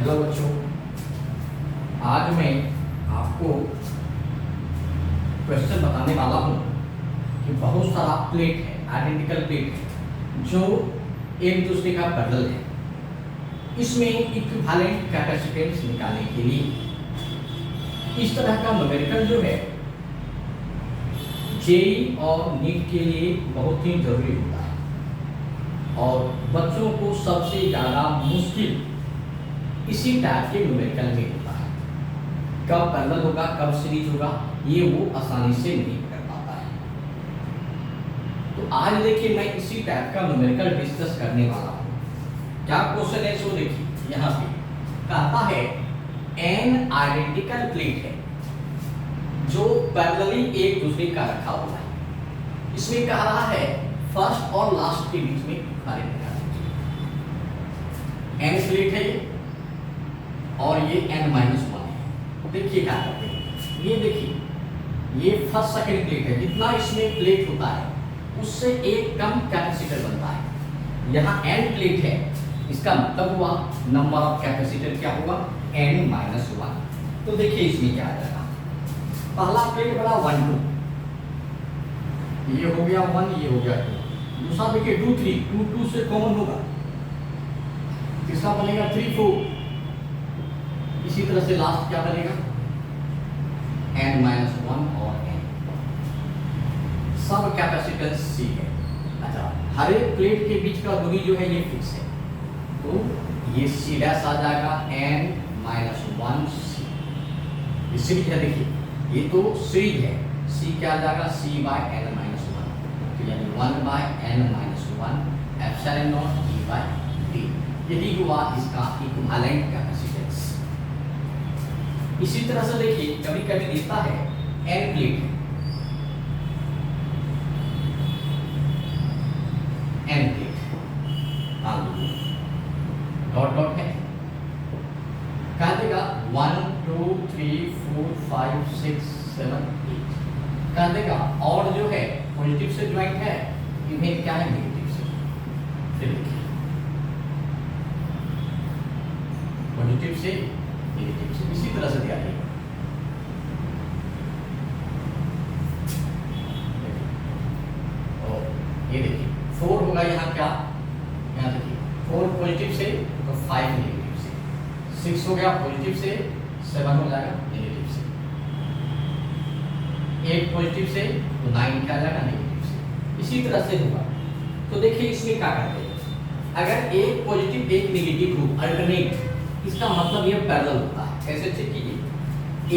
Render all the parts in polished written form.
Hello बच्चों, आज मैं आपको क्वेश्चन बताने वाला हूँ कि बहुत सारा प्लेट है, आइडेंटिकल प्लेट है जो एक दूसरे का पैरेलल है। इसमें इक्विवेलेंट कैपेसिटेंस निकालने के लिए इस तरह का न्यूमेरिकल जो है जेईई और नीट के लिए बहुत ही जरूरी होता है और बच्चों को सबसे ज़्यादा मुश्किल इसी टाइप के न्यूमेरिकल में होता है। कब पैरेलल होगा, कब सीरीज होगा, ये वो आसानी से नहीं कर पाता है। तो आज देखिए मैं इसी टाइप का न्यूमेरिकल डिस्कस करने वाला हूँ। क्या क्वेश्चन है सो देखिए, यहाँ पे कहता है एन आइडेंटिकल प्लेट है जो पैरेलली एक दूसरे का रखा हुआ है। इसमें कह रहा है फर्स्ट और लास्ट के बीच में इक्विवेलेंट निकालना। एन प्लेट है ये और ये n-1 है। देखिए क्या करते हैं, ये देखिए ये फर्स्ट सेकंड प्लेट है। जितना इसमें प्लेट होता है उससे एक कम कैपेसिटर बनता है। यहाँ n प्लेट है, इसका मतलब हुआ नंबर ऑफ कैपेसिटर क्या हुआ n-1। तो देखिए इसमें क्या आ जाएगा, पहला प्लेट बना 1 2, ये हो गया 1, ये हो गया 2। दूसरा देखिए 2 3, 2 2 से कॉमन होगा, तीसरा बनेगा 3 4। इसी तरह से लास्ट क्या बनेगा n-1 और n। सब कैपेसिटेंस C है। अच्छा, हर एक प्लेट के बीच का दूरी जो है ये फिक्स है, तो ये C डैश आ जाएगा n-1 C। ये सीरीज है, देखिए ये तो सीरीज है। C क्या आ जाएगा C/n-1, तो यानी 1/n-1 एप्सिलॉन नॉट E/d। यही हुआ इसका इक्विवेलेंट कैपेसिटेंस। इसी तरह से देखिए कभी कभी देता है n प्लेट है, n प्लेट डॉट डॉट है, कहा देगा 1 2 3 4 5 6 7 8। कहा देगा और जो है पॉजिटिव से ज्वाइंट है, इन्हें क्या है नेगेटिव से। फिर देखिए पॉजिटिव से नेगेटिव से इसी तरह से दिया जाएगा। और ये देखिए 4 होगा यहाँ क्या, यहाँ देखिए 4 पॉजिटिव से तो 5 नेगेटिव से, 6 हो गया पॉजिटिव से, 7 हो जाएगा नेगेटिव से, 8 पॉजिटिव से तो 9 क्या जाएगा नेगेटिव से। इसी तरह से होगा। तो देखिए इसमें क्या करते हैं, अगर एक पॉजिटिव एक नेगेटिव हो अल्टरनेट, इसका मतलब ये पैरेलल होता है। कैसे चेक कीजिए,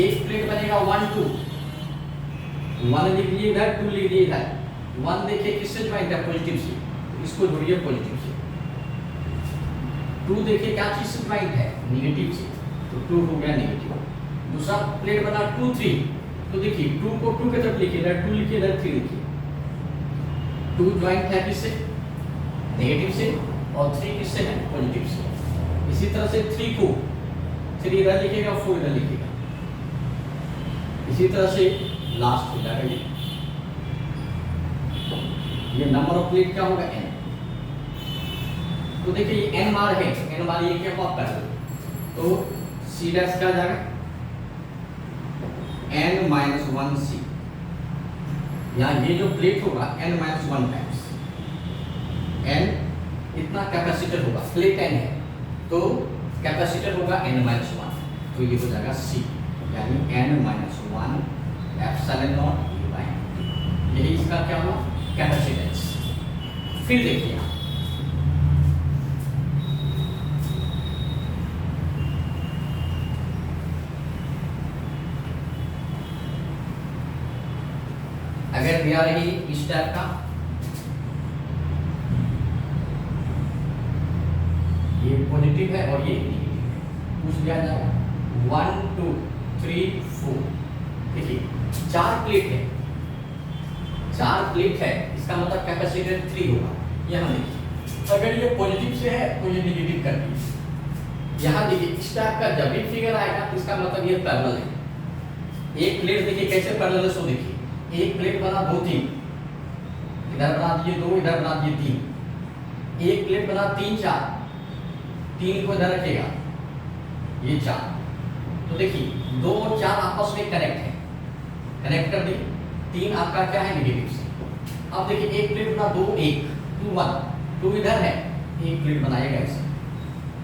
एक प्लेट बनेगा 1 2, 1 लिख लीजिए इधर, 2 लिख लीजिए इधर। 1 देखिए किससे ज्वाइंट है, पॉजिटिव से, तो इसको जोड़िए पॉजिटिव से। 2 देखिए क्या चीज से ज्वाइंट है, नेगेटिव से, तो 2 हो गया नेगेटिव। दूसरा प्लेट बना 2 3, तो देखिए 2 को 2 की तरफ लिखिए, इधर 2 लिखिए, इधर 3 लिखिए। 2 ज्वाइंट है किससे, नेगेटिव से, और 3 किससे है, पॉजिटिव से। इसी तरह से 3 को 3 इधर लिखेगा, 4 इधर लिखेगा। इसी तरह से लास्ट हो जाएगा ये नंबर ऑफ प्लेट क्या होगा n। तो देखिए ये n बार है, n बार ये क्या हुआ पैरेलल, तो C डैश क्या जाएगा n-1 C। यहाँ ये जो प्लेट होगा n-1 टाइम्स n, इतना कैपेसिटर होगा, प्लेट n है तो कैपेसिटर होगा n-1, तो ये हो जाएगा C, यानी n-1 एप्सिलॉन नॉट E/d। यही इसका क्या हुआ कैपेसिटेंस। फिर देखिए अगर दिया रही इस टाइप का, ये पॉजिटिव है और ये नेगेटिव है, कुछ दिया जाएगा 1 2 3 4। देखिए 4 प्लेट है, 4 प्लेट है, इसका मतलब कैपेसिटर 3 होगा। यहाँ देखिए अगर ये पॉजिटिव से है तो ये नेगेटिव कर दीजिए। यहाँ देखिए इस टाइप का जब भी फिगर आएगा तो इसका मतलब ये पैरेलल है। एक प्लेट देखिए कैसे पैरेलल है, सो देखिए एक प्लेट बना 2 3, इधर बना दिए 2, इधर बना दिए 3। एक प्लेट बना 3 4, 3 को इधर रखेगा, ये 4। तो देखिए 2 और 4 आपस में कनेक्ट है, कनेक्ट कर दिए। 3 आपका क्या है, नेगेटिव से। अब देखिए एक प्लेट बना 2 1 2 1, 2 इधर है, एक प्लेट बनाएगा ऐसे,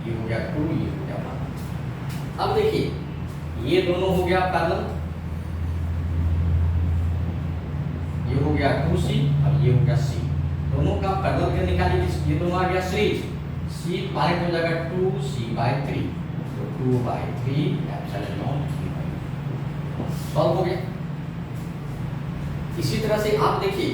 ये हो गया 2, ये हो गया 1। अब देखिए ये दोनों हो गया पैरेलल, ये हो गया 2C और ये हो गया C, दोनों का पैरेलल के निकालिए। ये दोनों आ गया सीरीज, C पार्ट हो जाएगा 2C/3, तो 2/3 एप्सिलॉन नॉट 3/2 सॉल्व हो गया। इसी तरह से आप देखिए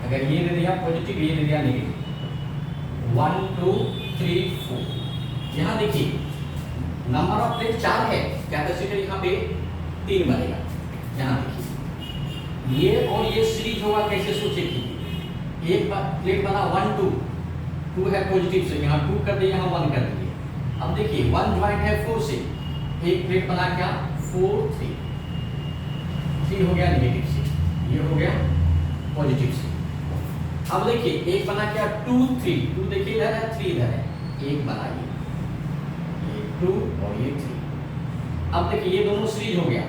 अगर ये दे दिया पॉजिटिव, ये दे दिया नेगेटिव, 1 2 3 4। यहाँ देखिए नंबर ऑफ प्लेट 4 है, कैपेसिटर यहाँ पे 3 बनेगा। यहाँ देखिए ये और ये सीरीज होगा, कैसे सोचिए। एक प्लेट बना 1 2, 2 है पॉजिटिव से, यहाँ 2 कर दिए, यहाँ 1 कर दिए। अब देखिए 1 ज्वाइंट है 4 से, एक प्लेट बना क्या 4 3, 3 हो गया नेगेटिव से, ये हो गया पॉजिटिव से। अब देखिए एक बना क्या 2 3, 2 देखिए इधर है, 3 इधर है, एक बनाइए, ये 2 और ये 3। अब देखिए ये दोनों सीरीज हो गया,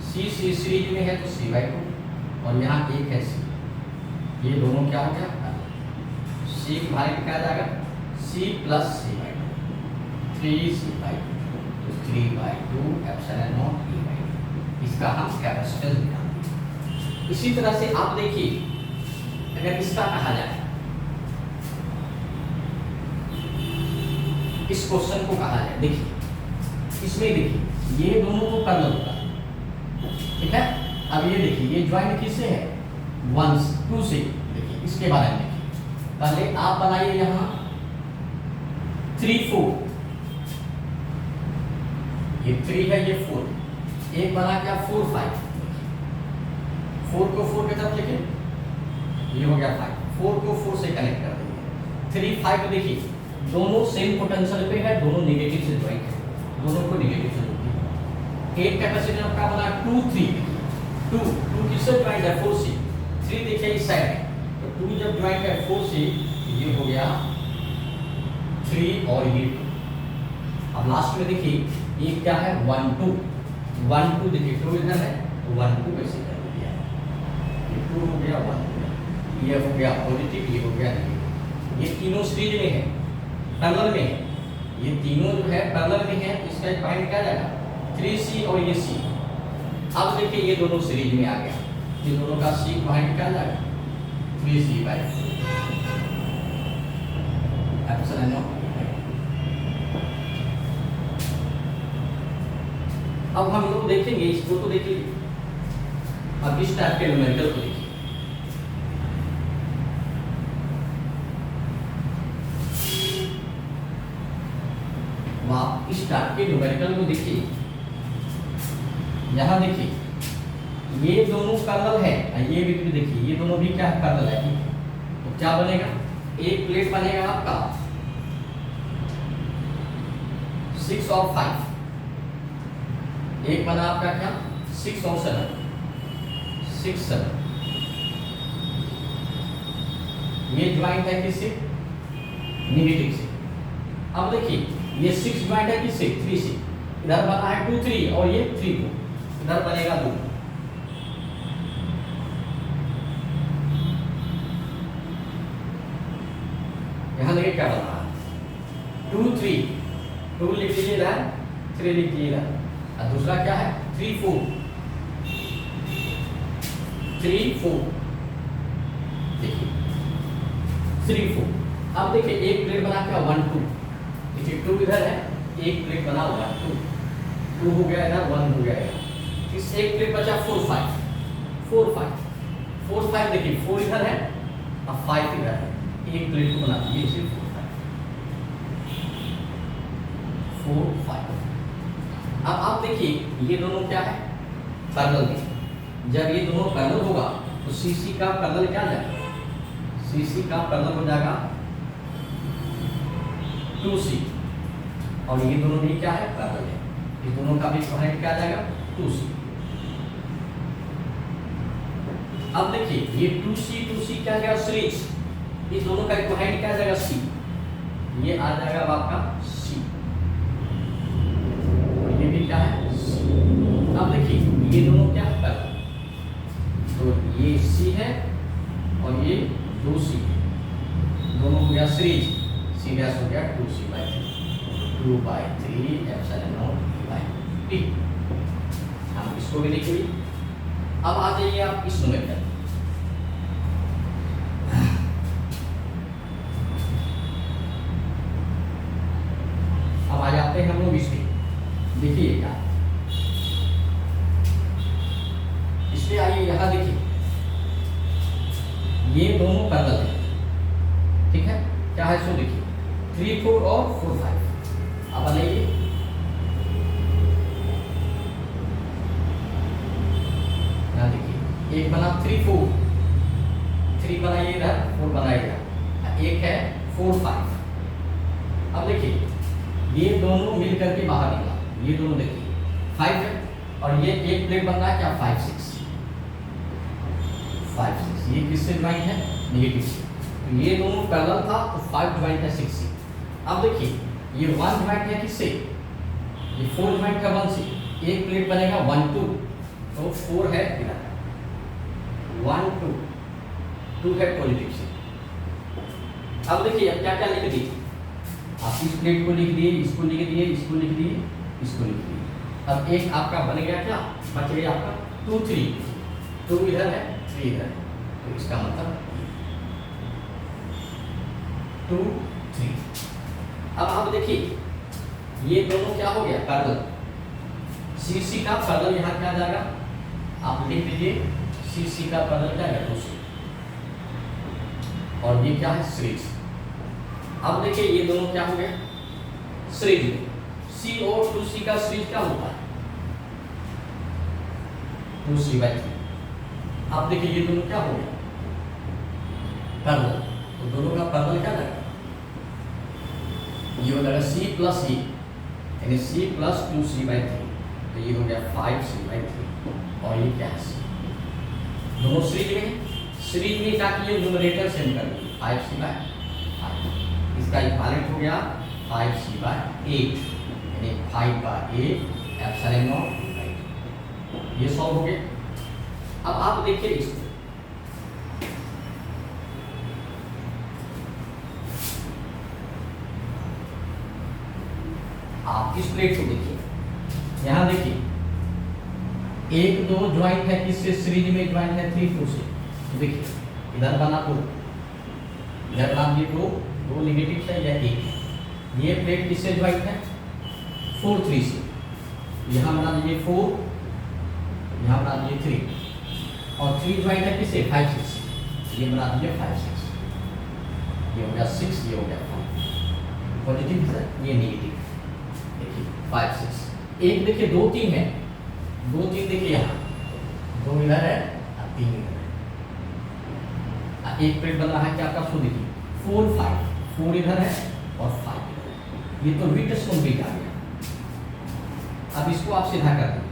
C सीरीज में है तो C/2, और यहाँ एक है C, ये दोनों क्या हो गया, C भाग क्या जाएगा, C + C/2, 3C/2, तो 3/2 एप्सिलॉन नॉट E/2। इसका हम कैपेसिटेंस निकालेंगे। इसी तरह से आप देखिए अगर इसका कहा जाए, इस क्वेश्चन को कहा जाए, देखिए इसमें देखिए ये दोनों को पैरेलल होगा, ठीक है। अब ये देखिए ये ज्वाइंट किससे है, 1 2 से। देखिए इसके बारे में देखिए, पहले आप बनाइए यहाँ 3 4, ये 3 है, ये 4, एक बना क्या 4 5, 4 को 4 की तरफ लिखे, ये हो गया 5, 4 को 4 से कनेक्ट कर देंगे। 3 5 देखिए दोनों सेम पोटेंशियल पे है, दोनों नेगेटिव से ज्वाइंट है, दोनों को नेगेटिव से जोड़ते हैं। एक कैपेसिटर आपका बना 2 3, 2 किससे ज्वाइंट है 4 से, 3 देखिए इस साइड है, तो 2 जब ज्वाइंट है 4 से, ये हो गया 3 और ये 2। अब लास्ट में देखिए ये क्या है 1 2, 1 2 देखिए 2 इधर है, तो 1 2 ऐसे कर दिया, ये 2 हो गया 1, ये हो गया पॉजिटिव, ये हो गया नेगेटिव। ये तीनों सीरीज में है, पैरेलल में है, ये तीनों जो है पैरेलल में है, इसका पॉइंट क्या जाएगा 3C और ये C। अब देखिए ये दोनों सीरीज में आ गया, ये दोनों का C पॉइंट क्या जाएगा 3C/2 एप्सिलॉन नॉट। अब हम लोग देखेंगे इसको, तो देखिए अब इस टाइप के न्यूमेरिकल को देखिए। आप इस टाइप के न्यूमेरिकल को देखिए, यहाँ देखिए ये दोनों पैरेलल है, ये भी देखिए ये दोनों भी क्या है पैरेलल है, तो क्या बनेगा, एक प्लेट बनेगा आपका 6 और 5, एक बना आपका क्या 6 और 7, 6 7, ये ज्वाइंट है किससे, नेगेटिव से। अब देखिए ये 6 ज्वाइंट है किससे 3 से, इधर बना है 2 3 और ये 3 2, इधर बनेगा 2। यहाँ देखिए क्या बन रहा है 2 3, 2 लिख लीजिए इधर, 3 लिख लीजिए इधर, और दूसरा क्या है 3 4, 3 4, देखिए 3 4। अब देखिए एक प्लेट बना क्या 1 2, देखिए 2 इधर है, एक प्लेट बना हुआ 2 हो गया इधर, 1 हो गया इधर, इस एक प्लेट बचा 4 5, 4 5, 4 5 देखिए 4 इधर है और 5 इधर है, एक प्लेट को बना दीजिए इसे 4 5। अब आप देखिए ये दोनों क्या है पैरेलल में, जब ये दोनों पैरेलल होगा तो CC का पैरेलल क्या जाएगा, CC का पैरेलल हो जाएगा 2C, और ये दोनों भी क्या है पैरेलल है, ये दोनों का भी पॉइंट क्या आ जाएगा 2C। अब देखिए ये 2C क्या जाएगा सीरीज, इस दोनों का इक्विवेलेंट क्या जाएगा C, ये आ जाएगा अब आपका C और ये भी क्या है C। अब देखिए ये दोनों क्या है पैरेलल, तो ये C है और ये 2C, दोनों हो गया सीरीज, C डैश हो गया 2C/3, 2/3 epsilon not bye T। हम इसको भी लिखिए। अब आ जाइए आप इस न्यूमेरिकल, अब आ जाते हैं हम लोग इसके, देखिए क्या इसमें आइए यहाँ देखिए, ये दोनों पैरेलल है, ठीक है, क्या है सो देखिए 3 4 और 4 5। अब आइए यहाँ देखिए, एक बना 3 4, 3 बनाइए इधर, 4 बनाइएगा, एक है 4 5। अब देखिए ये दोनों मिल करके बाहर निकला, ये दोनों देखिए 5 है और ये एक प्लेट बन रहा है क्या 5 6, 5 6, ये किससे ज्वाइन है नेगेटिव से, तो ये दोनों पैरेलल था तो 5 ज्वाइन है 6 से। अब देखिए ये 1 ज्वाइन है किससे, ये 4 ज्वाइन है 1 से, एक प्लेट बनेगा 1 2, तो 4 है इधर 1 2, 2 है पॉजिटिव से। अब देखिए अब क्या क्या लिख दिए, आप इस प्लेट को लिख दिए, इसको लिख दिए, इसको लिख दिए, इसको लिख दिए। अब एक आपका बन गया क्या, बच गया आपका 2 3, 2 इधर है 3 इधर है, तो इसका मतलब 2 3। अब आप देखिए ये दोनों क्या हो गया पैरेलल, CC का पैरेलल यहाँ क्या आ जाएगा, आप लिख लीजिए CC का पैरेलल क्या है 2C और ये क्या है सीरीज। अब देखिए ये दोनों क्या हो गए सीरीज में, C और 2C का सीरीज क्या होता है 2C/3। अब देखिए ये दोनों क्या हो गया पैरेलल, तो दोनों का पैरेलल क्या लगेगा, ये हो जाएगा C प्लस E यानी C प्लस 2C/3, तो ये हो गया 5C/3 और ये क्या है C, दोनों सीरीज में, सीरीज में क्या किए न्यूमरेटर सेम कर दिए 5C/5, इसका इक्विवेलेंट हो गया 5C/8 यानी 5/8 एप्सिलॉन नॉट, ये सॉल्व हो गया। अब आप देखिए इसको, आप इस प्लेट को देखिए, यहां देखिए 1 2 ज्वाइन है किससे, सीरीज में ज्वाइन है 3 4 से, तो देखिए इधर बना 2, इधर बना दिए 2 नेगेटिव है या 1, ये प्लेट किससे ज्वाइन है 4 3 से, यहाँ बना दीजिए 4, यहाँ बना दीजिए 3 और 3 ज्वाइन है किससे 5 6 से, ये बना दीजिए 5 6, ये हो गया 6, ये हो गया 5, पॉजिटिव है ये नेगेटिव, देखिए 5 6, एक देखिए 2 3 है, 2 3 देखिए यहाँ 2 इधर है और 3 इधर है, एक प्लेट बन रहा है क्या आपका सो देखिए 4 5, 4 इधर है और 5 इधर है, ये तो वीटेस्ट कंप्लीट आ गया। अब इसको आप सीधा कर दीजिए,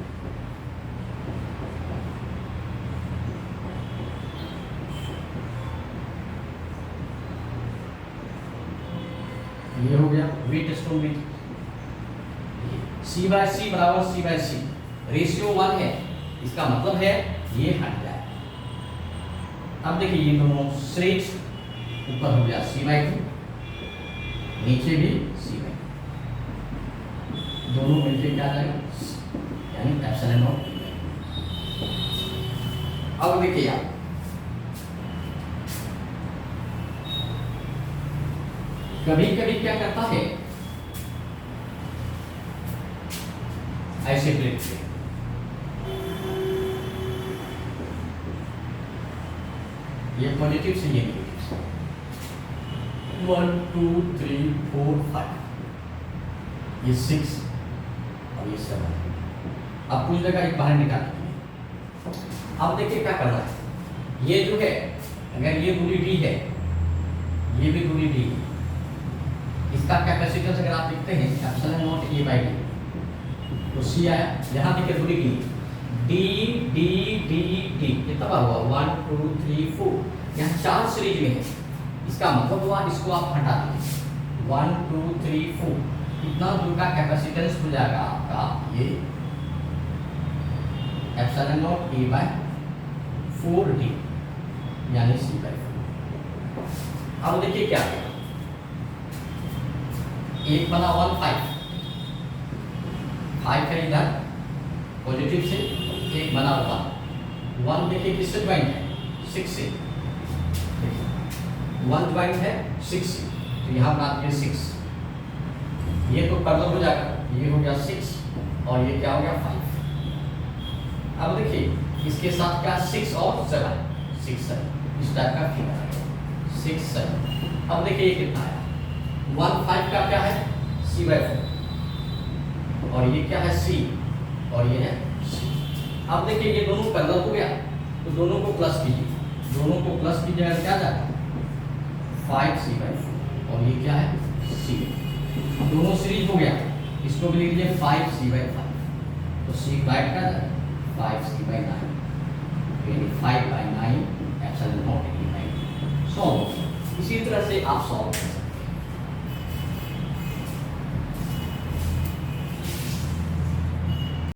ये हो गया वीटेस्ट कंप्लीट, C/C बराबर C/C, रेशियो 1 है, इसका मतलब है ये हट जाए। अब देखिए ये दोनों सीरीज, ऊपर हो गया C/2, नीचे भी C/2, दोनों मिलकर क्या आ जाएगा यानी एप्सिलॉन नॉट। अब देखिए आप कभी कभी क्या करता है ऐसे प्लेट से, ये पॉजिटिव से ये नेगेटिव से, 1 2 3 4 5, ये 6 और ये 7, अब कुछ जगह एक बाहर निकाल दीजिए। अब देखिए क्या करना है, ये जो है अगर ये दूरी D है, ये भी दूरी D है, इसका कैपेसिटेंस अगर आप लिखते हैं एप्सिलॉन नॉट A/D, तो C आया, यहाँ देखिए दूरी D, D D D D कितना बार हुआ 1 2 3 4 यहाँ 4 सीरीज में है, इसका मतलब हुआ इसको आप हटा दीजिए 1 2 3 4 कितना दूर का कैपेसिटेंस हो जाएगा आपका ये epsilon not a bye 4d यानी c बाय 4। अब देखिए क्या है, एक बना 1 5 है इधर पॉजिटिव से, एक बना 1 देखिए किससे ज्वाइंट है 6 से, 1 ज्वाइंट है 6 से, तो यहाँ बना दिए 6, ये तो पैरेलल हो जाएगा, ये हो गया 6 और ये क्या हो गया 5। अब देखिए इसके साथ क्या 6 और 7 6 7 इस टाइप का फिगर है 6 7। अब देखिए ये कितना आया 1 5 का क्या है c बाय 4 और ये क्या है c और ये है c। अब देखिए ये दोनों पैरेलल हो गया तो दोनों को प्लस कीजिए, दोनों को प्लस कीजिएगा क्या जाएगा 5c बाय 4 और ये क्या है c। दोनों सीरीज हो गया, इसको भी लिख लीजिए 5c बाय 5 तो c बाय क्या जाएगा 5c बाय 9 यानी 5 बाय 9 एप्सिलॉन नॉट 9 सॉल्व। इसी तरह से आप सॉल्व कर सकते हैं।